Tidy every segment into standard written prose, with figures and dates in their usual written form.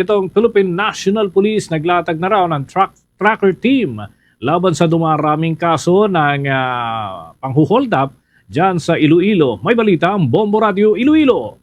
Itong Philippine National Police naglatag na raw ng tracker team laban sa dumaraming kaso ng panghuhold up dyan sa Iloilo. May balita ang Bombo Radio Iloilo.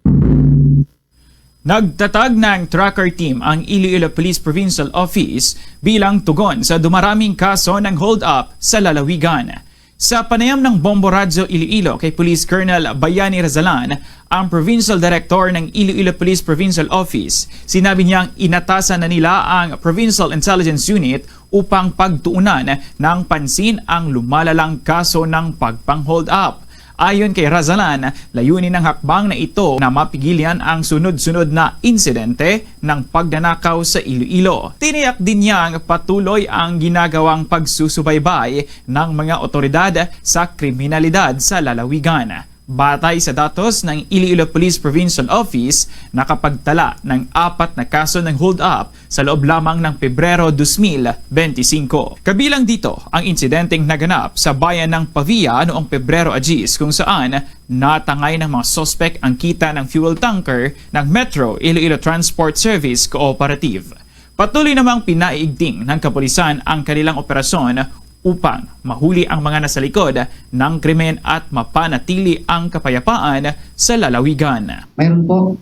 Nagtatag ng tracker team ang Iloilo Police Provincial Office bilang tugon sa dumaraming kaso ng hold up sa lalawigan. Sa panayam ng Bombo Radio Iloilo kay Police Colonel Bayani Razalan, ang Provincial Director ng Iloilo Police Provincial Office, sinabi niyang inatasan na nila ang Provincial Intelligence Unit upang pagtuunan ng pansin ang lumalalang kaso ng pagpang-hold up. Ayon kay Razalan, layunin ng hakbang na ito na mapigilan ang sunod-sunod na insidente ng pagnanakaw sa Iloilo. Tiniyak din niyang patuloy ang ginagawang pagsusubaybay ng mga otoridad sa kriminalidad sa lalawigan. Batay sa datos ng Iloilo Police Provincial Office, nakapagtala ng 4 na kaso ng hold-up sa loob lamang ng Pebrero 2025. Kabilang dito ang insidenteng naganap sa bayan ng Pavia noong Pebrero 10 kung saan natangay ng mga sospek ang kita ng fuel tanker ng Metro Iloilo Transport Service Cooperative. Patuloy namang pinaiigting ng kapulisan ang kanilang operasyon upang mahuli ang mga nasa likod ng krimen at mapanatili ang kapayapaan sa lalawigan. Mayroon po,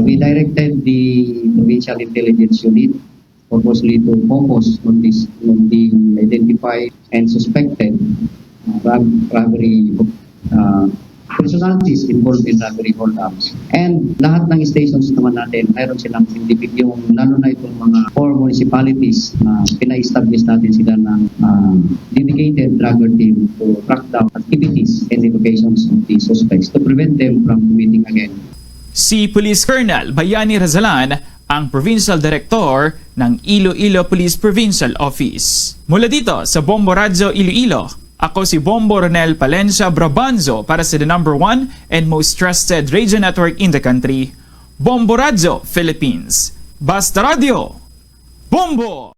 we directed the Provincial Intelligence Unit purposely to focus on the identified and suspected robbery personalities involved in robbery hold-ups. And lahat ng stations naman natin, mayroon silang individual, lalo na itong mga 4 municipalities na pina-establish natin sila ng dedicated tracker team to track down activities and the locations of the suspects to prevent them from committing again. Si Police Colonel Bayani Razalan, ang Provincial Director ng Iloilo Police Provincial Office. Mula dito sa Bombo Radio Iloilo, ako si Bombo Ronel Palencia Brabanzo para sa the number 1 and most trusted radio network in the country, Bombo Radio Philippines. Basta Radio, Bombo!